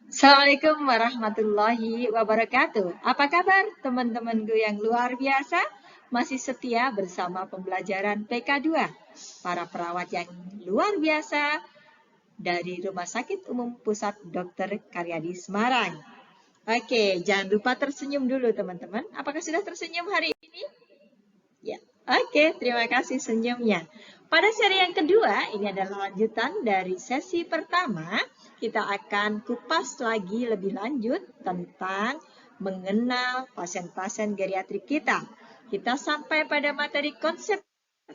Assalamualaikum warahmatullahi wabarakatuh. Apa kabar teman-temanku yang luar biasa? Masih setia bersama pembelajaran PK2. Para perawat yang luar biasa dari Rumah Sakit Umum Pusat Dr. Karyadi Semarang. Oke, jangan lupa tersenyum dulu teman-teman. Apakah sudah tersenyum hari ini? Ya. Oke, terima kasih senyumnya. Pada seri yang kedua, ini adalah lanjutan dari sesi pertama. Kita akan kupas lagi lebih lanjut tentang mengenal pasien-pasien geriatrik kita. Kita sampai pada materi konsep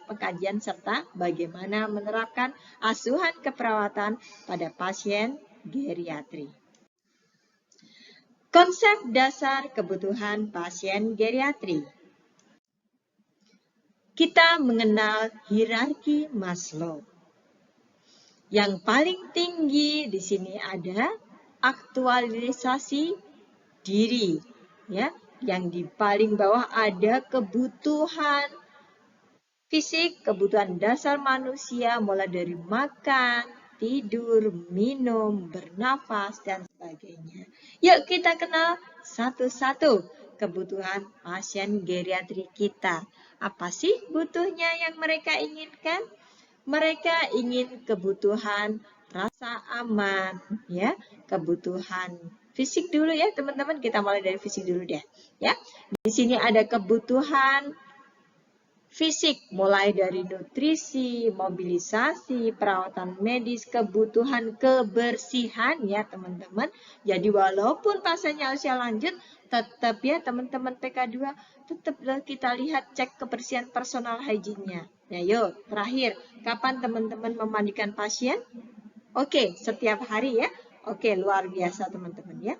pengkajian serta bagaimana menerapkan asuhan keperawatan pada pasien geriatri. Konsep dasar kebutuhan pasien geriatri. Kita mengenal hierarki Maslow. Yang paling tinggi di sini ada aktualisasi diri, ya. Yang di paling bawah ada kebutuhan fisik, kebutuhan dasar manusia mulai dari makan, tidur, minum, bernafas dan sebagainya. Yuk kita kenal satu-satu kebutuhan pasien geriatri kita. Apa sih butuhnya yang mereka inginkan? Mereka ingin kebutuhan rasa aman, ya, kebutuhan fisik dulu ya teman-teman. Kita mulai dari fisik dulu deh, ya. Di sini ada kebutuhan fisik, mulai dari nutrisi, mobilisasi, perawatan medis, kebutuhan kebersihan ya teman-teman. Jadi walaupun pasiennya usia lanjut, tetap ya teman-teman PK2, tetap kita lihat cek kebersihan personal hygiene-nya. Ya yuk, terakhir, kapan teman-teman memandikan pasien? Oke, setiap hari ya. Oke, luar biasa teman-teman ya.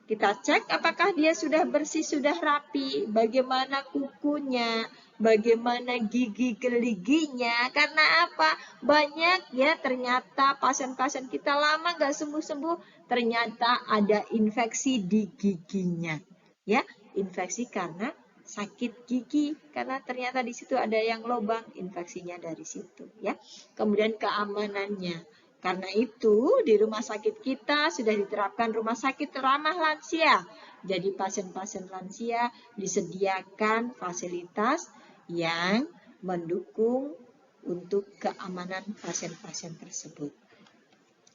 Kita cek apakah dia sudah bersih, sudah rapi, bagaimana kukunya, bagaimana gigi geliginya. Karena apa? Banyak ya ternyata pasien-pasien kita lama nggak sembuh-sembuh, ternyata ada infeksi di giginya. Ya, infeksi karena sakit gigi, karena ternyata di situ ada yang lubang, infeksinya dari situ ya. Kemudian keamanannya. Karena itu, di rumah sakit kita sudah diterapkan rumah sakit ramah lansia. Jadi pasien-pasien lansia disediakan fasilitas yang mendukung untuk keamanan pasien-pasien tersebut.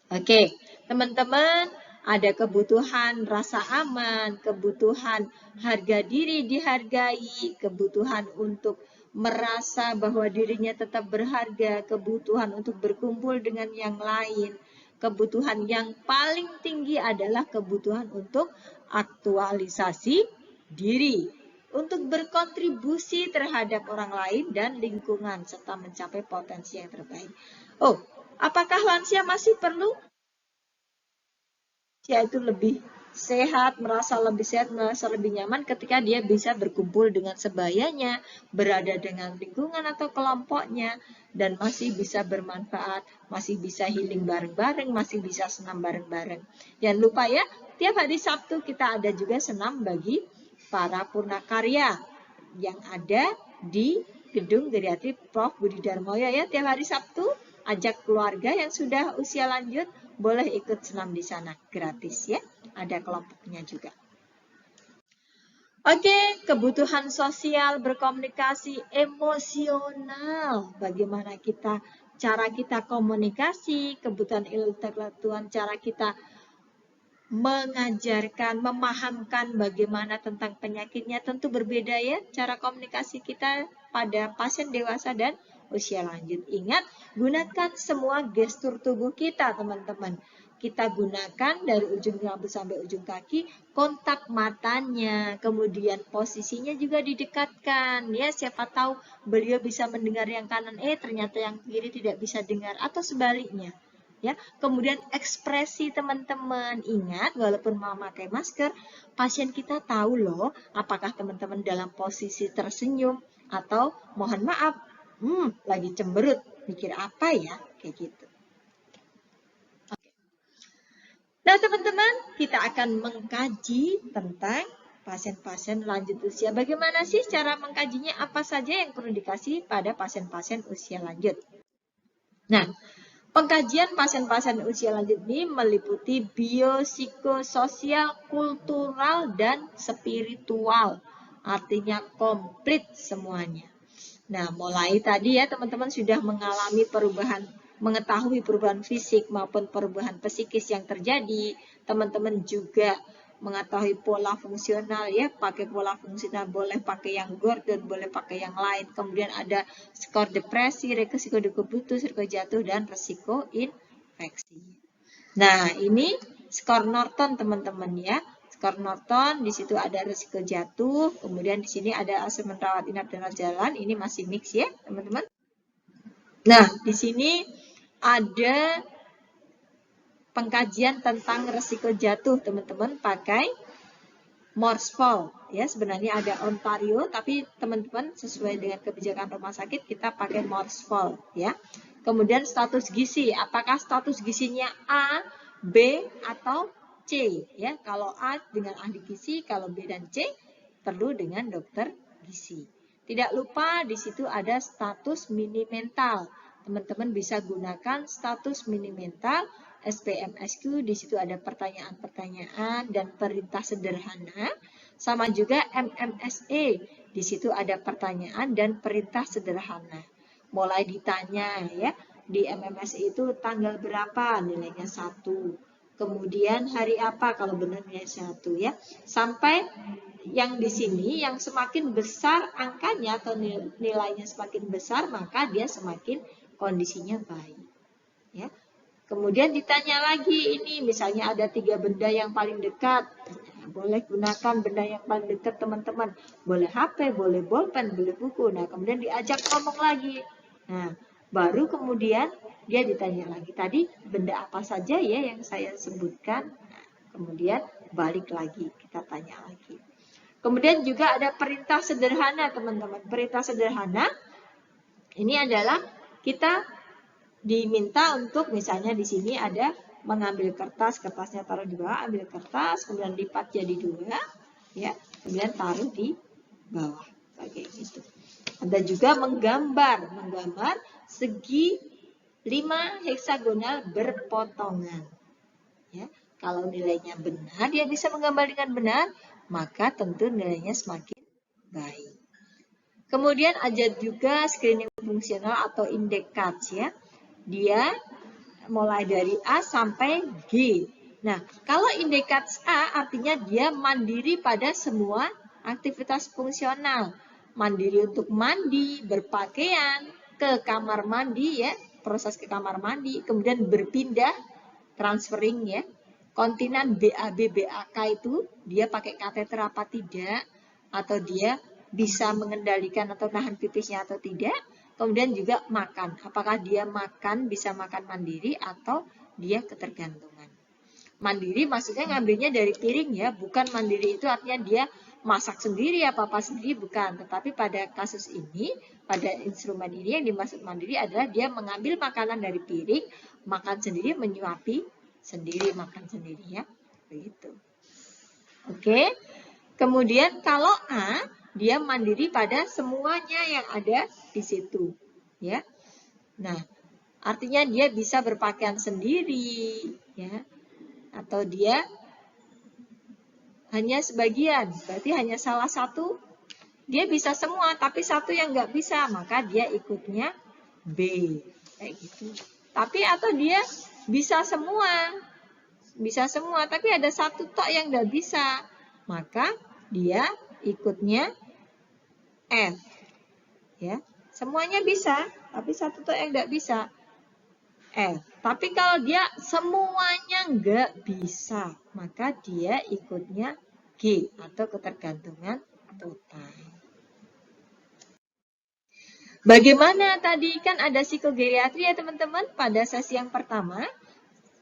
Oke, teman-teman, ada kebutuhan rasa aman, kebutuhan harga diri dihargai, kebutuhan untuk merasa bahwa dirinya tetap berharga, kebutuhan untuk berkumpul dengan yang lain. Kebutuhan yang paling tinggi adalah kebutuhan untuk aktualisasi diri, untuk berkontribusi terhadap orang lain dan lingkungan, serta mencapai potensi yang terbaik. Oh, apakah lansia masih perlu? Yaitu lebih sehat, merasa lebih nyaman ketika dia bisa berkumpul dengan sebayanya, berada dengan lingkungan atau kelompoknya, dan masih bisa bermanfaat, masih bisa healing bareng-bareng, masih bisa senam bareng-bareng. Jangan lupa ya, tiap hari Sabtu kita ada juga senam bagi para purnakarya yang ada di Gedung Geriatri Prof. Budi Darmoyo ya, tiap hari Sabtu. Ajak keluarga yang sudah usia lanjut, boleh ikut senam di sana, gratis ya. Ada kelompoknya juga. Oke, kebutuhan sosial, berkomunikasi, emosional. Bagaimana cara kita komunikasi, kebutuhan intelektual, cara kita mengajarkan, memahamkan bagaimana tentang penyakitnya, tentu berbeda ya cara komunikasi kita pada pasien dewasa dan usia lanjut. Ingat, gunakan semua gestur tubuh kita teman-teman. Kita gunakan dari ujung rambut sampai ujung kaki, kontak matanya, kemudian posisinya juga didekatkan. Ya, siapa tahu beliau bisa mendengar yang kanan, ternyata yang kiri tidak bisa dengar, atau sebaliknya. Ya, kemudian ekspresi teman-teman, ingat walaupun memakai masker, pasien kita tahu loh apakah teman-teman dalam posisi tersenyum atau mohon maaf, lagi cemberut, mikir apa ya, kayak gitu. Oke. Nah teman-teman, kita akan mengkaji tentang pasien-pasien lanjut usia. Bagaimana sih cara mengkajinya? Apa saja yang perlu dikasih pada pasien-pasien usia lanjut? Nah, Pengkajian pasien-pasien usia lanjut ini meliputi biopsikososial, kultural, dan spiritual. Artinya komplit semuanya. Nah, mulai tadi ya teman-teman sudah mengalami perubahan, mengetahui perubahan fisik maupun perubahan psikis yang terjadi. Teman-teman juga mengetahui pola fungsional ya, pakai pola fungsional, boleh pakai yang Gordon, boleh pakai yang lain. Kemudian ada skor depresi, resiko putus, risiko jatuh, dan risiko infeksi. Nah, ini skor Norton teman-teman ya. Skor Norton, di situ ada risiko jatuh, kemudian di sini ada asesmen rawat inap dan rawat jalan, ini masih mix ya teman-teman. Nah, di sini ada pengkajian tentang risiko jatuh teman-teman pakai Morsfall ya, sebenarnya ada Ontario tapi teman-teman sesuai dengan kebijakan rumah sakit kita pakai Morsfall ya. Kemudian status gizi, apakah status gizinya A, B atau C ya. Kalau A dengan ahli gizi, kalau B dan C perlu dengan dokter gizi. Tidak lupa di situ ada status mini mental. Teman-teman bisa gunakan status mini mental SPMSQ, di situ ada pertanyaan-pertanyaan dan perintah sederhana. Sama juga MMSE, di situ ada pertanyaan dan perintah sederhana. Mulai ditanya ya, di MMSE itu tanggal berapa nilainya 1. Kemudian hari apa kalau benar nilai 1 ya. Sampai yang di sini yang semakin besar angkanya atau nilainya semakin besar, maka dia semakin kondisinya baik. Ya. Kemudian ditanya lagi ini, misalnya ada 3 benda yang paling dekat. Boleh gunakan benda yang paling dekat teman-teman. Boleh HP, boleh bolpen, boleh buku. Nah, kemudian diajak ngomong lagi. Nah, baru kemudian dia ditanya lagi. Tadi benda apa saja ya yang saya sebutkan. Nah, kemudian balik lagi, kita tanya lagi. Kemudian juga ada perintah sederhana teman-teman. Perintah sederhana ini adalah kita diminta untuk misalnya di sini ada mengambil kertas, kertasnya taruh di bawah, ambil kertas, kemudian lipat jadi 2, ya, kemudian taruh di bawah, kayak gitu. Ada juga menggambar segi 5 heksagonal berpotongan. Ya, kalau nilainya benar, dia bisa menggambar dengan benar, maka tentu nilainya semakin baik. Kemudian ada juga screening fungsional atau indeks ya. Dia mulai dari A sampai G. Nah, kalau indeks A artinya dia mandiri pada semua aktivitas fungsional. Mandiri untuk mandi, berpakaian, ke kamar mandi ya, proses ke kamar mandi, kemudian berpindah, transferring ya. Kontinan BAB, BAK itu dia pakai kateter apa tidak, atau dia bisa mengendalikan atau nahan pipisnya atau tidak. Kemudian juga makan, apakah dia makan bisa makan mandiri atau dia ketergantungan. Mandiri maksudnya ngambilnya dari piring ya, bukan mandiri itu artinya dia masak sendiri apa-apa sendiri, bukan. Tetapi pada kasus ini, pada instrumen ini yang dimaksud mandiri adalah dia mengambil makanan dari piring, makan sendiri, menyuapi sendiri, makan sendiri ya, begitu. Oke, kemudian kalau A, dia mandiri pada semuanya yang ada di situ, ya. Nah, artinya dia bisa berpakaian sendiri, ya, atau dia hanya sebagian, berarti hanya salah satu. Dia bisa semua, tapi satu yang nggak bisa, maka dia ikutnya B, kayak gitu. Tapi atau dia bisa semua, tapi ada satu tok yang nggak bisa, maka dia ikutnya F, ya, semuanya bisa, tapi satu tok yang nggak bisa, F. Tapi kalau dia semuanya nggak bisa, maka dia ikutnya G atau ketergantungan total. Bagaimana tadi kan ada psikogeriatri ya teman-teman pada sesi yang pertama.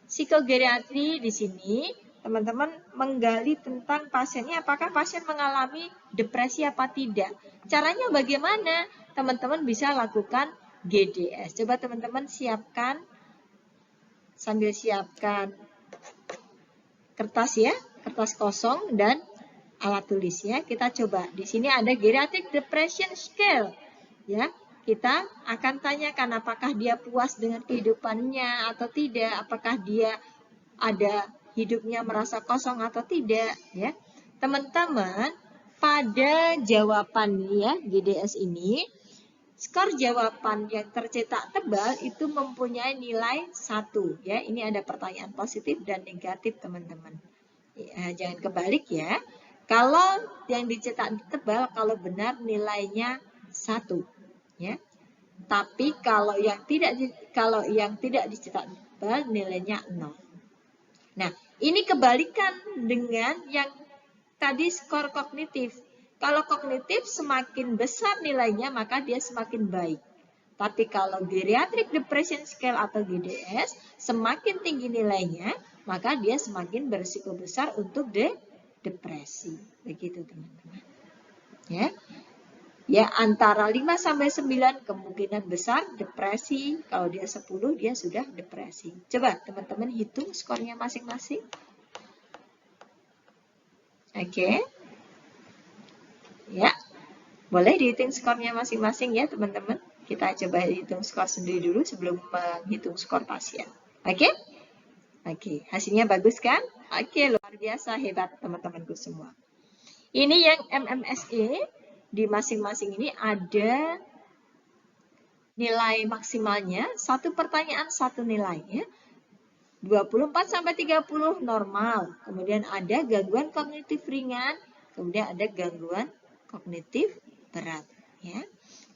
Psikogeriatri di sini teman-teman menggali tentang pasiennya, apakah pasien mengalami depresi apa tidak. Caranya bagaimana? Teman-teman bisa lakukan GDS. Coba teman-teman siapkan, sambil siapkan kertas ya, kertas kosong dan alat tulisnya. Kita coba. Di sini ada Geriatric Depression Scale, ya. kita akan tanyakan apakah dia puas dengan kehidupannya atau tidak, apakah dia ada hidupnya merasa kosong atau tidak, ya. Teman-teman, pada jawaban ya GDS ini, skor jawaban yang tercetak tebal itu mempunyai nilai 1, ya. Ini ada pertanyaan positif dan negatif, teman-teman. Ya, jangan kebalik ya. Kalau yang dicetak tebal, kalau benar nilainya 1, ya. Tapi kalau yang tidak dicetak tebal nilainya 0. Nah, ini kebalikan dengan yang tadi skor kognitif. Kalau kognitif semakin besar nilainya, maka dia semakin baik. Tapi kalau Geriatric Depression Scale atau GDS, semakin tinggi nilainya, maka dia semakin berisiko besar untuk depresi. Begitu, teman-teman. Ya. Ya, antara 5 sampai 9 kemungkinan besar depresi. Kalau dia 10, dia sudah depresi. Coba teman-teman hitung skornya masing-masing. Oke. Ya. Boleh dihitung skornya masing-masing ya, teman-teman. Kita coba hitung skor sendiri dulu sebelum menghitung skor pasien. Oke? Oke, hasilnya bagus kan? Oke, luar biasa, hebat teman-temanku semua. Ini yang MMSE. Di masing-masing ini ada nilai maksimalnya, satu pertanyaan satu nilai ya. 24 sampai 30 normal. Kemudian ada gangguan kognitif ringan, kemudian ada gangguan kognitif berat ya.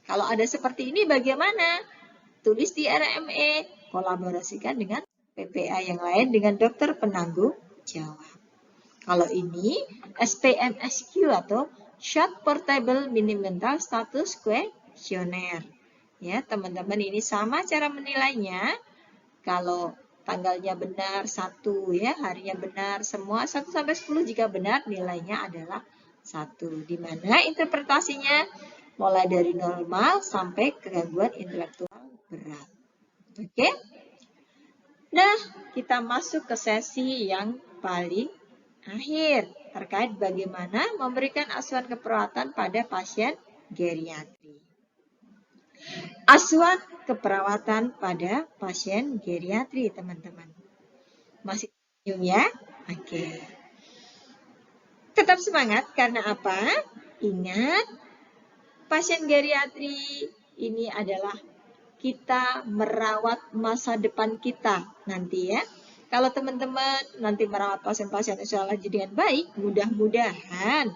Kalau ada seperti ini bagaimana? Tulis di RME, kolaborasikan dengan PPA yang lain dengan dokter penanggung jawab. Kalau ini SPMSQ atau Short Portable Mini Mental Status Questionnaire. Ya, teman-teman, ini sama cara menilainya. Kalau tanggalnya benar 1 ya, harinya benar semua 1 sampai 10 jika benar nilainya adalah 1. Di mana interpretasinya mulai dari normal sampai gangguan intelektual berat. Oke? Nah, kita masuk ke sesi yang paling akhir terkait bagaimana memberikan asuhan keperawatan pada pasien geriatri. Asuhan keperawatan pada pasien geriatri, teman-teman. Masih senyum ya? Oke. Tetap semangat karena apa? Ingat, pasien geriatri ini adalah kita merawat masa depan kita nanti ya. Kalau teman-teman nanti merawat pasien-pasien insya Allah dengan baik, mudah-mudahan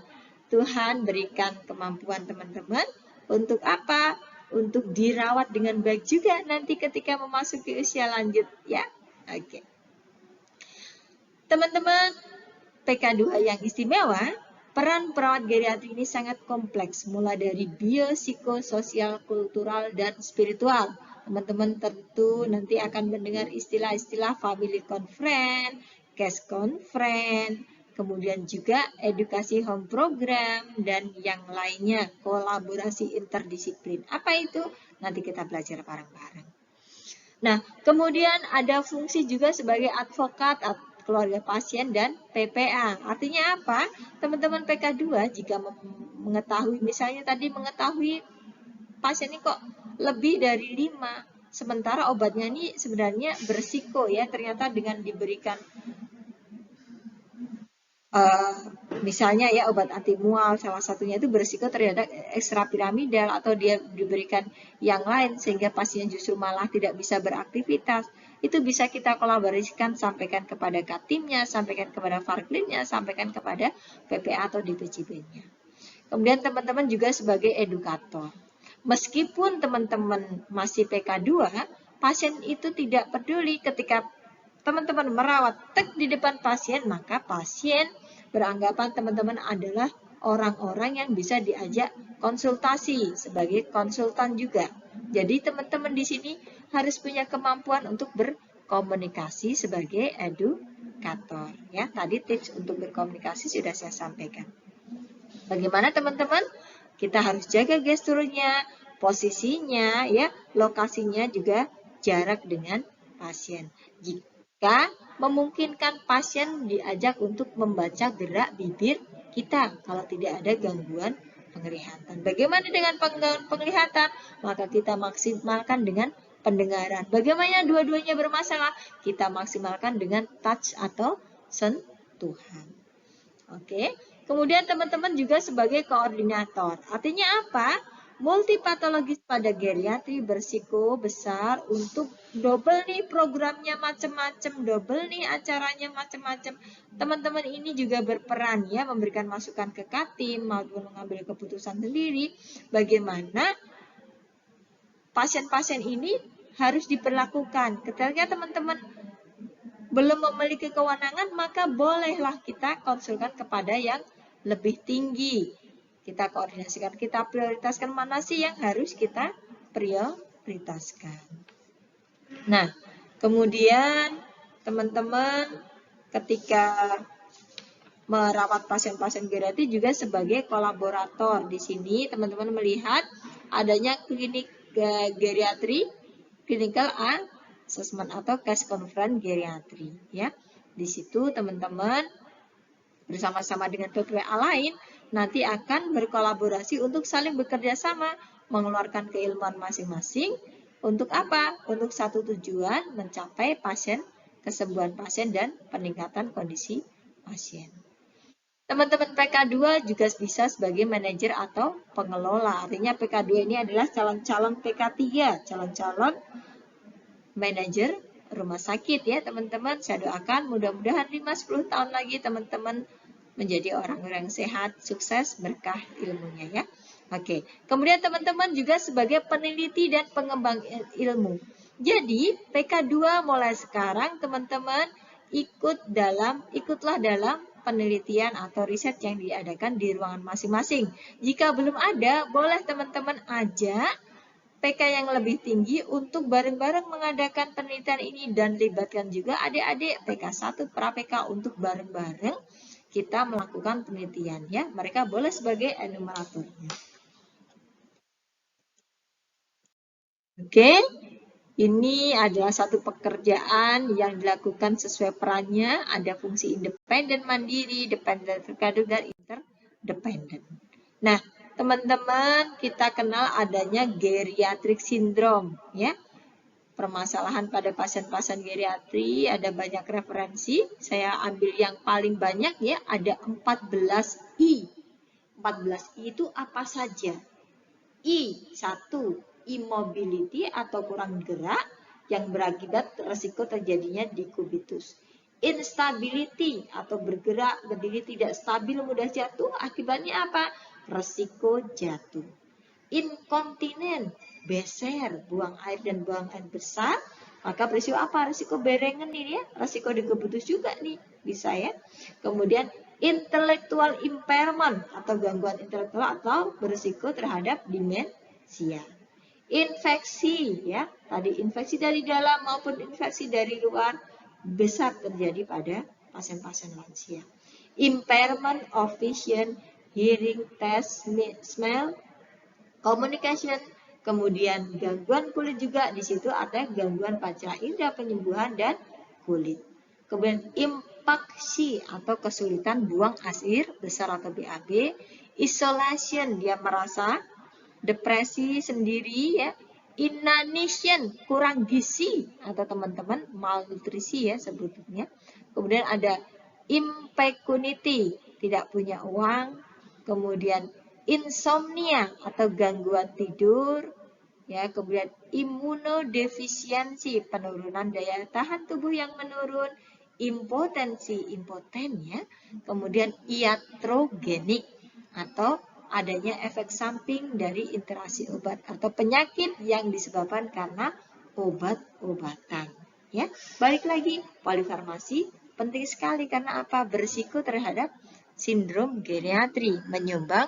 Tuhan berikan kemampuan teman-teman untuk apa? Untuk dirawat dengan baik juga nanti ketika memasuki usia lanjut ya. Oke. Teman-teman, PK2 yang istimewa, peran perawat geriatri ini sangat kompleks, mulai dari biopsikososial, kultural, dan spiritual. Teman-teman tentu nanti akan mendengar istilah-istilah family conference, case conference, kemudian juga edukasi home program, dan yang lainnya, kolaborasi interdisiplin. Apa itu? Nanti kita belajar bareng-bareng. Nah, kemudian ada fungsi juga sebagai advokat keluarga pasien dan PPA. Artinya apa? Teman-teman PK2 jika mengetahui, misalnya tadi mengetahui pasien ini kok lebih dari 5, sementara obatnya ini sebenarnya berisiko ya, ternyata dengan diberikan misalnya ya obat anti mual salah satunya itu berisiko terhadap ekstrapiramidal atau dia diberikan yang lain sehingga pasien justru malah tidak bisa beraktivitas. Itu bisa kita kolaborasikan, sampaikan kepada Katimnya, sampaikan kepada Farklinnya, sampaikan kepada PPA atau DPJP-nya. Kemudian teman-teman juga sebagai edukator. Meskipun teman-teman masih PK2, pasien itu tidak peduli ketika teman-teman merawat tek di depan pasien, maka pasien beranggapan teman-teman adalah orang-orang yang bisa diajak konsultasi sebagai konsultan juga. Jadi teman-teman di sini harus punya kemampuan untuk berkomunikasi sebagai edukator. Ya, tadi tips untuk berkomunikasi sudah saya sampaikan. Bagaimana teman-teman? Kita harus jaga gesturnya, posisinya, ya, lokasinya juga jarak dengan pasien. Jika memungkinkan pasien diajak untuk membaca gerak bibir kita kalau tidak ada gangguan penglihatan. Bagaimana dengan penggangguan penglihatan? Maka kita maksimalkan dengan pendengaran. Bagaimana dua-duanya bermasalah? Kita maksimalkan dengan touch atau sentuhan. Oke. Kemudian teman-teman juga sebagai koordinator. Artinya apa? Multipatologis pada geriatri bersiko besar untuk double nih programnya macam-macam, double nih acaranya macam-macam. Teman-teman ini juga berperan ya memberikan masukan ke Katim maupun mengambil keputusan sendiri bagaimana pasien-pasien ini harus diperlakukan. Ketika teman-teman belum memiliki kewenangan, maka bolehlah kita konsulkan kepada yang lebih tinggi. Kita koordinasikan, kita prioritaskan mana sih yang harus kita prioritaskan. Nah, kemudian teman-teman ketika merawat pasien-pasien geriatri juga sebagai kolaborator. Di sini teman-teman melihat adanya klinik geriatri, clinical assessment atau case conference geriatri ya. Di situ teman-teman bersama-sama dengan PPWA lain nanti akan berkolaborasi untuk saling bekerja sama mengeluarkan keilmuan masing-masing untuk apa? Untuk satu tujuan mencapai kesembuhan pasien dan peningkatan kondisi pasien. Teman-teman PK2 juga bisa sebagai manajer atau pengelola. Artinya PK2 ini adalah calon-calon PK3, calon-calon manajer rumah sakit ya teman-teman. Saya doakan mudah-mudahan 5-10 tahun lagi teman-teman menjadi orang-orang sehat, sukses, berkah ilmunya ya. Oke, kemudian teman-teman juga sebagai peneliti dan pengembang ilmu. Jadi PK2 mulai sekarang teman-teman ikutlah dalam penelitian atau riset yang diadakan di ruangan masing-masing. Jika belum ada, boleh teman-teman ajak PK yang lebih tinggi untuk bareng-bareng mengadakan penelitian ini dan libatkan juga adik-adik PK1 pra-PK untuk bareng-bareng kita melakukan penelitian ya. Mereka boleh sebagai enumeratornya. Oke. Ini adalah satu pekerjaan yang dilakukan sesuai perannya. Ada fungsi independen mandiri, dependen terkadang dan interdependen. Nah, teman-teman kita kenal adanya geriatric syndrome ya. Permasalahan pada pasien-pasien geriatri ada banyak referensi. Saya ambil yang paling banyak ya, ada 14 I. 14 I itu apa saja? I, 1. Immobility atau kurang gerak yang berakibat resiko terjadinya dekubitus. Instability atau bergerak, berdiri tidak stabil, mudah jatuh. Akibatnya apa? Resiko jatuh. Inkontinent, beser, buang air dan buang air besar. Maka berisiko apa? Risiko berengen ini ya. Risiko dekubitus juga nih, bisa ya. Kemudian intellectual impairment atau gangguan intelektual atau berisiko terhadap demensia. Infeksi ya, tadi infeksi dari dalam maupun infeksi dari luar besar terjadi pada pasien-pasien lansia. Impairment of vision, hearing, taste, smell, communication, kemudian gangguan kulit juga di situ ada gangguan panca indera, penyembuhan dan kulit. Kemudian impaksi atau kesulitan buang air besar atau BAB, isolation dia merasa depresi sendiri ya, inanition kurang gizi atau teman-teman malnutrisi ya sebetulnya. Kemudian ada impecunity tidak punya uang, kemudian insomnia atau gangguan tidur ya, kemudian imunodefisiensi penurunan daya tahan tubuh yang menurun, impotensi impoten ya, kemudian iatrogenik atau adanya efek samping dari interaksi obat atau penyakit yang disebabkan karena obat-obatan. Ya, balik lagi polifarmasi penting sekali karena apa? Berisiko terhadap sindrom geriatri, menyumbang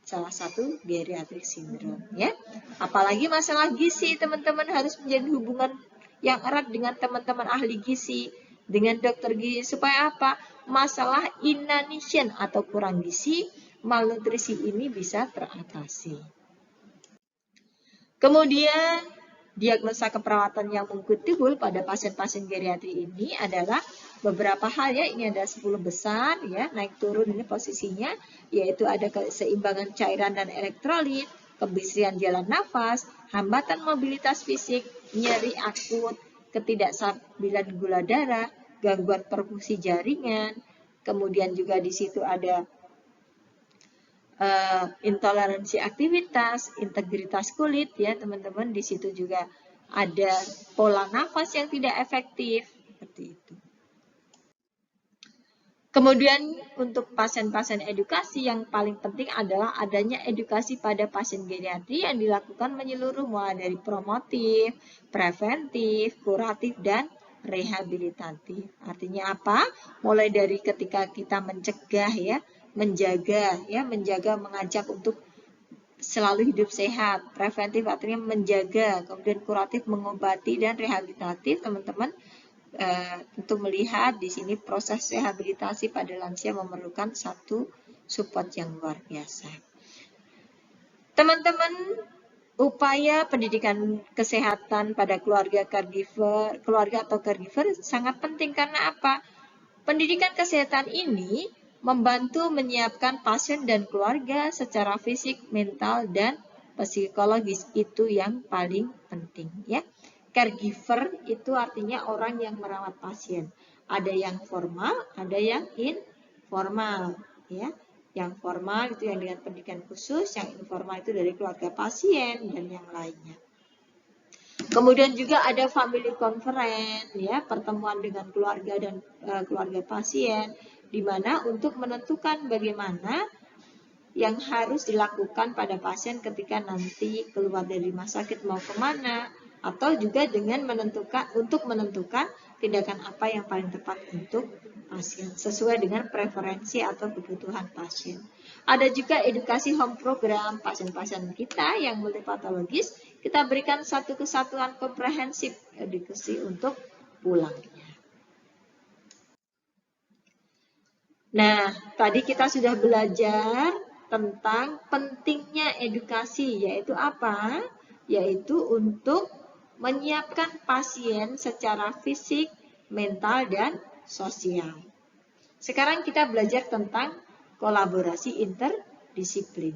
salah satu geriatric syndrome. Ya, apalagi masalah gizi teman-teman harus menjadi hubungan yang erat dengan teman-teman ahli gizi, dengan dokter gizi supaya apa? Masalah inanition atau kurang gizi, malnutrisi ini bisa teratasi. Kemudian diagnosa keperawatan yang mungkin timbul pada pasien-pasien geriatri ini adalah beberapa hal ya, ini ada 10 besar ya, naik turun ini posisinya, yaitu ada keseimbangan cairan dan elektrolit, kebersihan jalan nafas, hambatan mobilitas fisik, nyeri akut, ketidakstabilan gula darah, gangguan perfusi jaringan, kemudian juga di situ ada intoleransi aktivitas, integritas kulit ya teman-teman. Di situ juga ada pola nafas yang tidak efektif, seperti itu. Kemudian untuk pasien-pasien edukasi yang paling penting adalah adanya edukasi pada pasien geriatri yang dilakukan menyeluruh mulai dari promotif, preventif, kuratif, dan rehabilitatif. Artinya apa? Mulai dari ketika kita mencegah ya, menjaga, mengajak untuk selalu hidup sehat. Preventif artinya menjaga, kemudian kuratif mengobati, dan rehabilitatif teman-teman untuk melihat di sini proses rehabilitasi pada lansia memerlukan satu support yang luar biasa. Teman-teman, upaya pendidikan kesehatan pada keluarga atau caregiver sangat penting karena apa? Pendidikan kesehatan ini membantu menyiapkan pasien dan keluarga secara fisik, mental, dan psikologis. Itu yang paling penting ya. Caregiver itu artinya orang yang merawat pasien. Ada yang formal, ada yang informal ya. Yang formal itu yang dengan pendidikan khusus, yang informal itu dari keluarga pasien dan yang lainnya. Kemudian juga ada family conference ya, pertemuan dengan keluarga dan keluarga pasien, di mana untuk menentukan bagaimana yang harus dilakukan pada pasien ketika nanti keluar dari rumah sakit mau kemana, atau juga dengan untuk menentukan tindakan apa yang paling tepat untuk pasien sesuai dengan preferensi atau kebutuhan pasien. Ada juga edukasi home program pasien-pasien kita yang multipatologis, kita berikan satu kesatuan komprehensif edukasi untuk pulangnya. Nah, tadi kita sudah belajar tentang pentingnya edukasi, yaitu apa? Yaitu untuk menyiapkan pasien secara fisik, mental, dan sosial. Sekarang kita belajar tentang kolaborasi interdisiplin.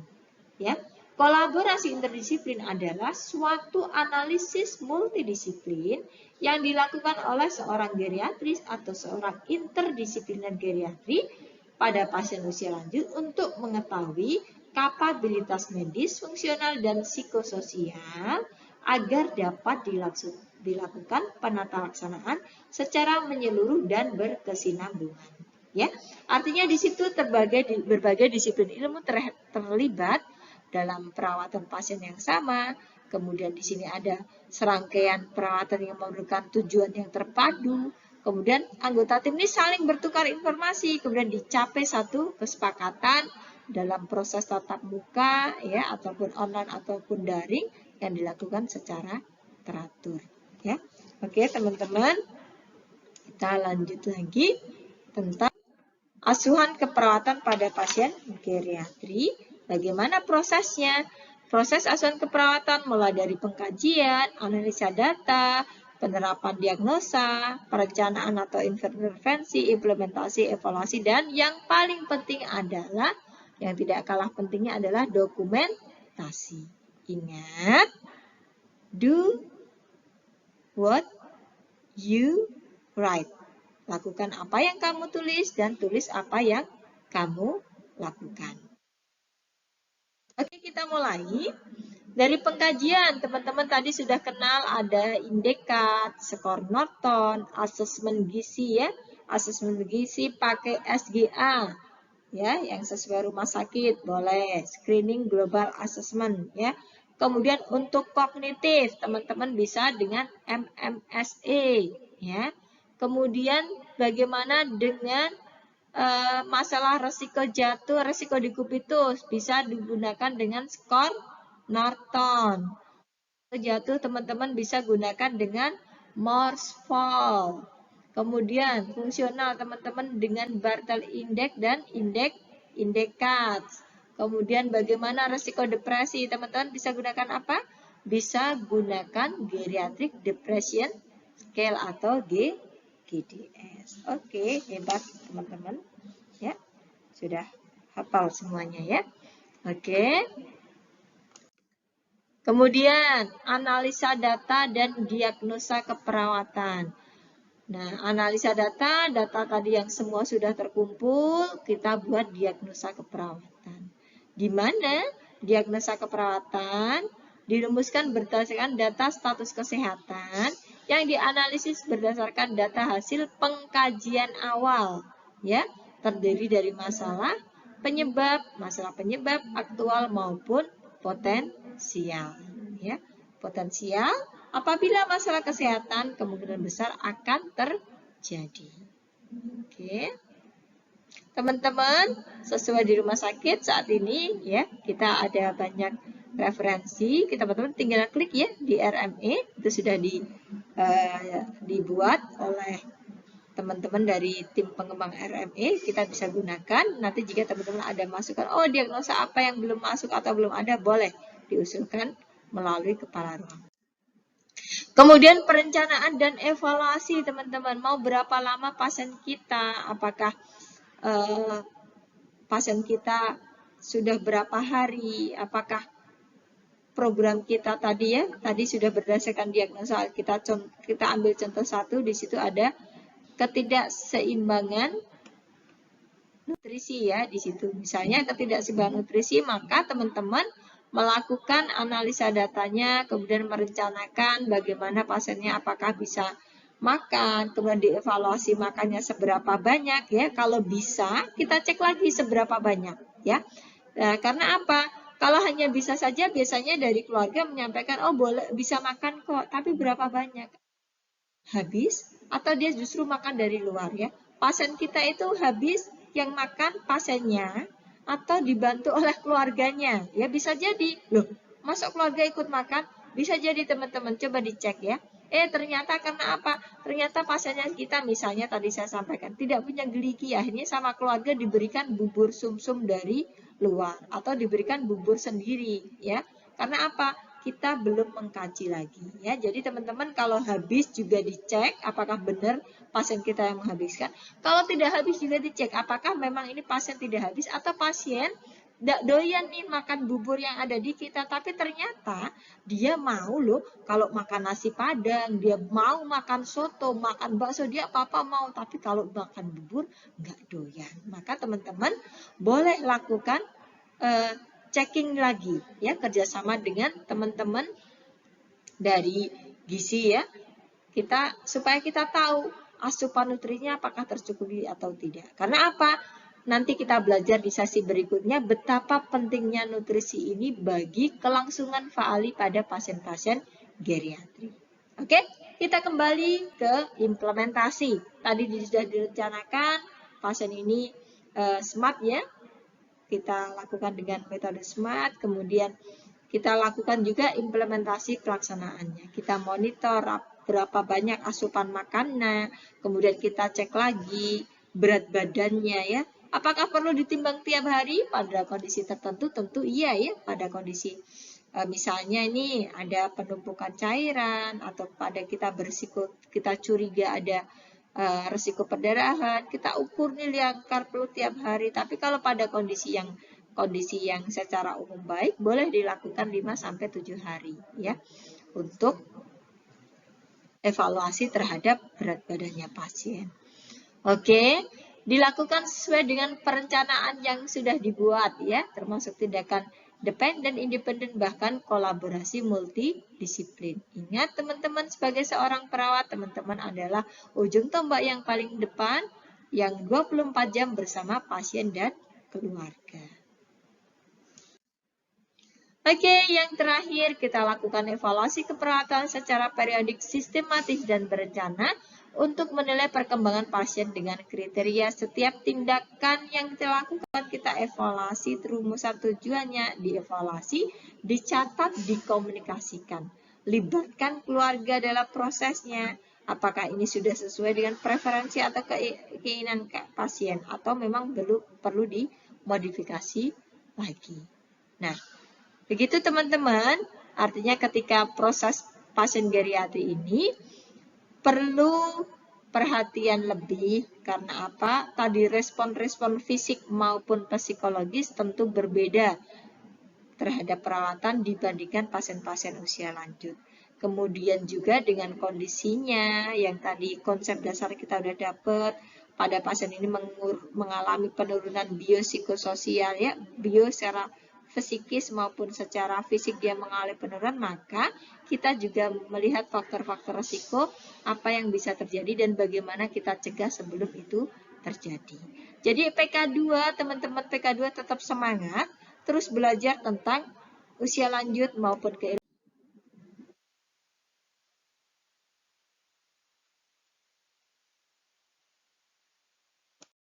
Ya, kolaborasi interdisiplin adalah suatu analisis multidisiplin yang dilakukan oleh seorang geriatris atau seorang interdisipliner geriatri pada pasien usia lanjut untuk mengetahui kapabilitas medis, fungsional, dan psikososial agar dapat dilakukan penatalaksanaan secara menyeluruh dan berkesinambungan. Ya, artinya di situ berbagai disiplin ilmu terlibat dalam perawatan pasien yang sama. Kemudian di sini ada serangkaian perawatan yang memerlukan tujuan yang terpadu. Kemudian anggota tim ini saling bertukar informasi, kemudian dicapai satu kesepakatan dalam proses tatap muka ya, ataupun online ataupun daring yang dilakukan secara teratur ya. Oke teman-teman, kita lanjut lagi tentang asuhan keperawatan pada pasien geriatri. Bagaimana prosesnya? Proses asuhan keperawatan mulai dari pengkajian, analisa data, penerapan diagnosa, perencanaan atau intervensi, implementasi, evaluasi, dan yang paling penting adalah, yang tidak kalah pentingnya adalah dokumentasi. Ingat, do what you write. Lakukan apa yang kamu tulis dan tulis apa yang kamu lakukan. Oke, kita mulai. Dari pengkajian, teman-teman tadi sudah kenal ada Indekat, skor Norton, asesmen gizi ya. Asesmen gizi pakai SGA ya, yang sesuai rumah sakit boleh. Screening global assessment ya. Kemudian untuk kognitif, teman-teman bisa dengan MMSE ya. Kemudian bagaimana dengan masalah resiko jatuh, resiko dikubitus, bisa digunakan dengan skor Norton. Jatuh teman-teman bisa gunakan dengan Morsefall. Kemudian fungsional teman-teman dengan Bartel Index dan Indekat. Kemudian bagaimana resiko depresi, teman-teman bisa gunakan apa? Bisa gunakan Geriatric Depression Scale atau GDS. Oke, hebat teman-teman. Ya, sudah hafal semuanya ya. Oke. Kemudian, analisa data dan diagnosa keperawatan. Nah, analisa data tadi yang semua sudah terkumpul, kita buat diagnosa keperawatan. Di mana diagnosa keperawatan dirumuskan berdasarkan data status kesehatan yang dianalisis berdasarkan data hasil pengkajian awal, ya, terdiri dari masalah penyebab aktual maupun potensial, ya. Potensial apabila masalah kesehatan kemungkinan besar akan terjadi. Oke. Teman-teman, sesuai di rumah sakit saat ini ya, kita ada banyak referensi. Kita teman-teman tinggal klik ya di RME, itu sudah dibuat oleh teman-teman dari tim pengembang RME, kita bisa gunakan. Nanti jika teman-teman ada masukan, oh diagnosa apa yang belum masuk atau belum ada, boleh diusulkan melalui kepala ruang. Kemudian perencanaan dan evaluasi teman-teman, mau berapa lama pasien kita, apakah pasien kita sudah berapa hari, apakah program kita tadi ya, tadi sudah berdasarkan diagnosa, kita ambil contoh satu, di situ ada ketidakseimbangan nutrisi ya, di situ misalnya ketidakseimbangan nutrisi, maka teman-teman melakukan analisa datanya, kemudian merencanakan bagaimana pasiennya apakah bisa makan, kemudian dievaluasi makannya seberapa banyak ya. Kalau bisa, kita cek lagi seberapa banyak ya. Nah, karena apa? Kalau hanya bisa saja, biasanya dari keluarga menyampaikan, oh boleh bisa makan kok, tapi berapa banyak? Habis atau dia justru makan dari luar ya. Pasien kita itu habis yang makan pasiennya atau dibantu oleh keluarganya. Ya bisa jadi, loh, masuk keluarga ikut makan? Bisa jadi teman-teman, coba dicek ya. Ternyata karena apa? Ternyata pasiennya kita misalnya tadi saya sampaikan tidak punya geligi, akhirnya sama keluarga diberikan bubur sumsum dari luar atau diberikan bubur sendiri ya. Karena apa? Kita belum mengkaji lagi ya. Jadi teman-teman kalau habis juga dicek apakah benar pasien kita yang menghabiskan. Kalau tidak habis juga dicek apakah memang ini pasien tidak habis atau pasien tidak doyan nih makan bubur yang ada di kita, tapi ternyata dia mau loh kalau makan nasi padang, dia mau makan soto, makan bakso, dia apa-apa mau, tapi kalau makan bubur nggak doyan. Maka teman-teman boleh lakukan checking lagi ya, kerjasama dengan teman-teman dari gizi ya, kita supaya kita tahu asupan nutrisinya apakah tercukupi atau tidak. Karena apa? Nanti kita belajar di sesi berikutnya betapa pentingnya nutrisi ini bagi kelangsungan FAALI pada pasien-pasien geriatri. Oke, kita kembali ke implementasi. Tadi sudah direncanakan pasien ini SMART ya. Kita lakukan dengan metode SMART, kemudian kita lakukan juga implementasi pelaksanaannya. Kita monitor berapa banyak asupan makannya, kemudian kita cek lagi berat badannya ya. Apakah perlu ditimbang tiap hari? Pada kondisi tertentu tentu iya ya, pada kondisi misalnya ini ada penumpukan cairan atau pada kita curiga ada resiko perdarahan, kita ukur nih liang karb perlu tiap hari. Tapi kalau pada kondisi yang secara umum baik, boleh dilakukan 5-7 hari ya untuk evaluasi terhadap berat badannya pasien. Oke, dilakukan sesuai dengan perencanaan yang sudah dibuat ya, termasuk tindakan dependen, independen, bahkan kolaborasi multidisiplin. Ingat teman-teman, sebagai seorang perawat, teman-teman adalah ujung tombak yang paling depan yang 24 jam bersama pasien dan keluarga. Oke, yang terakhir kita lakukan evaluasi keperawatan secara periodik, sistematis, dan berencana untuk menilai perkembangan pasien dengan kriteria setiap tindakan yang dilakukan. Kita evaluasi, rumusan tujuannya dievaluasi, dicatat, dikomunikasikan. Libatkan keluarga dalam prosesnya. Apakah ini sudah sesuai dengan preferensi atau keinginan pasien atau memang perlu dimodifikasi lagi. Nah, begitu teman-teman, artinya ketika proses pasien geriatri ini perlu perhatian lebih. Karena apa? Tadi respon-respon fisik maupun psikologis tentu berbeda terhadap perawatan dibandingkan pasien-pasien usia lanjut. Kemudian juga dengan kondisinya yang tadi konsep dasar kita udah dapet, pada pasien ini mengalami penurunan biopsikososial ya, bio secara psikis maupun secara fisik dia mengalami penurunan, maka kita juga melihat faktor-faktor risiko apa yang bisa terjadi dan bagaimana kita cegah sebelum itu terjadi. Jadi PK2, teman-teman PK2 tetap semangat, terus belajar tentang usia lanjut maupun keilmuan